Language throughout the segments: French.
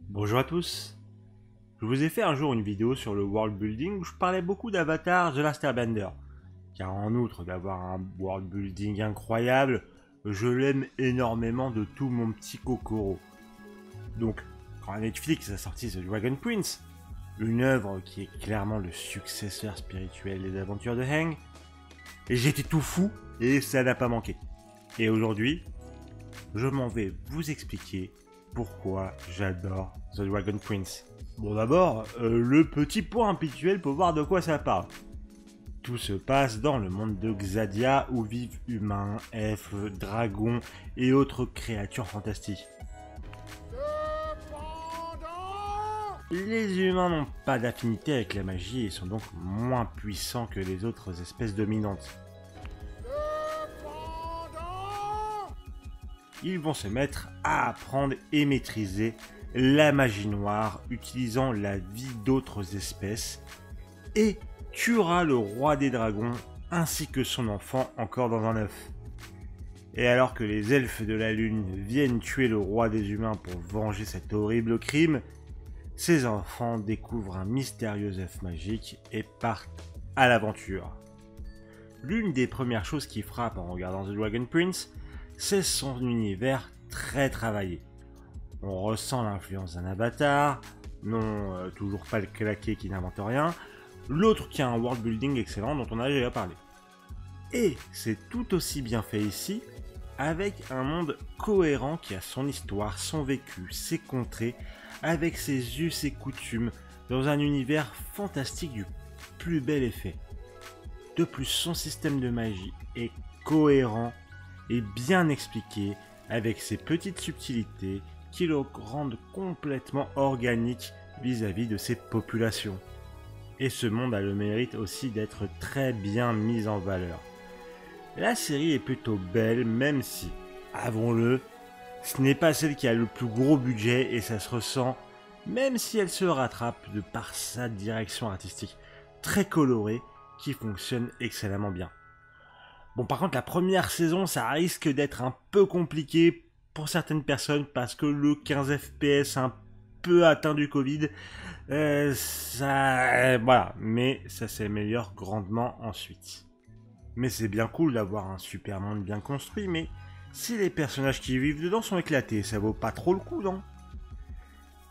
Bonjour à tous. Je vous ai fait un jour une vidéo sur le world building où je parlais beaucoup d'Avatar The Last Airbender. Car en outre d'avoir un world building incroyable, je l'aime énormément de tout mon petit Kokoro. Donc, quand Netflix a sorti The Dragon Prince, une œuvre qui est clairement le successeur spirituel des aventures de Aang, et j'étais tout fou et ça n'a pas manqué. Et aujourd'hui, je m'en vais vous expliquer pourquoi j'adore The Dragon Prince. Bon d'abord, le petit point habituel pour voir de quoi ça parle. Tout se passe dans le monde de Xadia où vivent humains, elfes, dragons et autres créatures fantastiques. Les humains n'ont pas d'affinité avec la magie et sont donc moins puissants que les autres espèces dominantes. Ils vont se mettre à apprendre et maîtriser la magie noire utilisant la vie d'autres espèces et tuera le roi des dragons ainsi que son enfant encore dans un œuf. Et alors que les elfes de la lune viennent tuer le roi des humains pour venger cet horrible crime, ces enfants découvrent un mystérieux œuf magique et partent à l'aventure. L'une des premières choses qui frappe en regardant The Dragon Prince, c'est son univers très travaillé. On ressent l'influence d'un avatar, non toujours pas le claqué qui n'invente rien, l'autre qui a un world building excellent dont on a déjà parlé. Et c'est tout aussi bien fait ici, avec un monde cohérent qui a son histoire, son vécu, ses contrées, avec ses us et coutumes, dans un univers fantastique du plus bel effet. De plus, son système de magie est cohérent et bien expliqué, avec ses petites subtilités qui le rendent complètement organique vis-à-vis de ses populations. Et ce monde a le mérite aussi d'être très bien mis en valeur. La série est plutôt belle, même si, avouons-le, ce n'est pas celle qui a le plus gros budget et ça se ressent, même si elle se rattrape de par sa direction artistique très colorée qui fonctionne excellemment bien. Bon, par contre, la première saison, ça risque d'être un peu compliqué pour certaines personnes parce que le 15 FPS un peu atteint du Covid, voilà, mais ça s'améliore grandement ensuite. Mais c'est bien cool d'avoir un super monde bien construit, mais si les personnages qui vivent dedans sont éclatés, ça vaut pas trop le coup, non?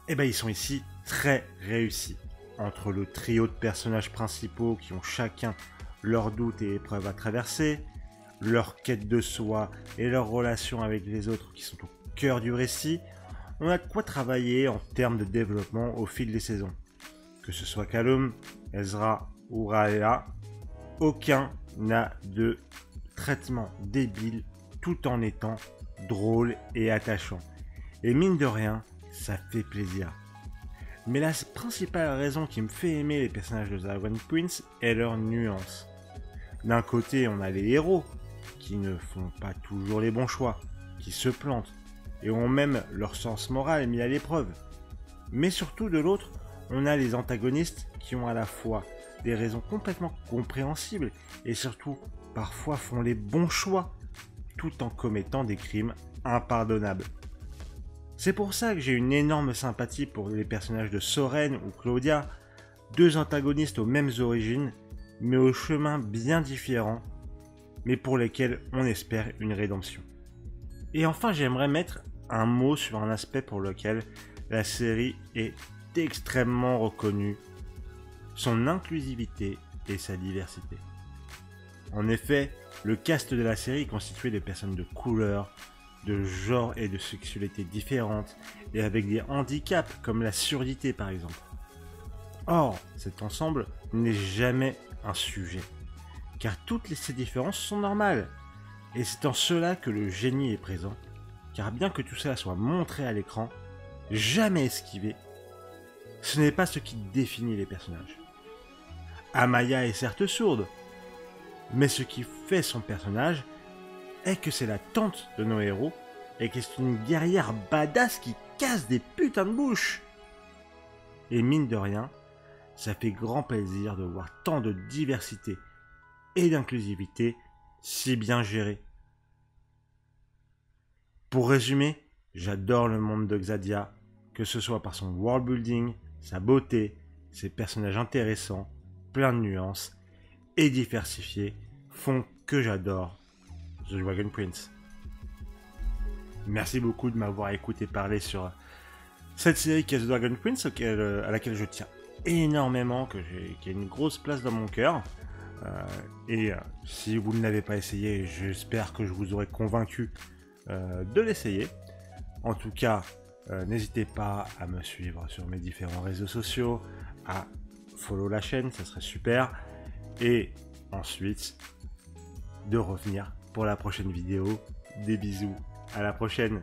Eh ben, ils sont ici très réussis. Entre le trio de personnages principaux qui ont chacun leurs doutes et épreuves à traverser, leur quête de soi et leurs relations avec les autres qui sont au cœur du récit, on a de quoi travailler en termes de développement au fil des saisons. Que ce soit Calum, Ezra ou Rhaenyra, aucun n'a de traitement débile tout en étant drôle et attachant. Et mine de rien, ça fait plaisir. Mais la principale raison qui me fait aimer les personnages de Dragon Prince est leur nuance. D'un côté, on a les héros, qui ne font pas toujours les bons choix, qui se plantent, et ont même leur sens moral mis à l'épreuve. Mais surtout de l'autre, on a les antagonistes qui ont à la fois des raisons complètement compréhensibles et surtout parfois font les bons choix tout en commettant des crimes impardonnables. C'est pour ça que j'ai une énorme sympathie pour les personnages de Soren ou Claudia, deux antagonistes aux mêmes origines, mais aux chemins bien différents, mais pour lesquels on espère une rédemption. Et enfin, j'aimerais mettre un mot sur un aspect pour lequel la série est extrêmement reconnue, son inclusivité et sa diversité. En effet, le cast de la série est constitué de personnes de couleur, de genre et de sexualité différentes, et avec des handicaps comme la surdité par exemple. Or, cet ensemble n'est jamais un sujet, car toutes ces différences sont normales, et c'est en cela que le génie est présent, car bien que tout cela soit montré à l'écran, jamais esquivé, ce n'est pas ce qui définit les personnages. Amaya est certes sourde, mais ce qui fait son personnage est que c'est la tante de nos héros et que c'est une guerrière badass qui casse des putains de bouches. Et mine de rien, ça fait grand plaisir de voir tant de diversité et d'inclusivité si bien gérée. Pour résumer, j'adore le monde de Xadia, que ce soit par son world building, sa beauté, ses personnages intéressants, plein de nuances et diversifiés, font que j'adore The Dragon Prince. Merci beaucoup de m'avoir écouté parler sur cette série qui est The Dragon Prince, à laquelle je tiens énormément, qui a une grosse place dans mon cœur. Si vous ne l'avez pas essayé, j'espère que je vous aurai convaincu de l'essayer. En tout cas, n'hésitez pas à me suivre sur mes différents réseaux sociaux, à follow la chaîne, ça serait super. Et ensuite, de revenir pour la prochaine vidéo. Des bisous, à la prochaine.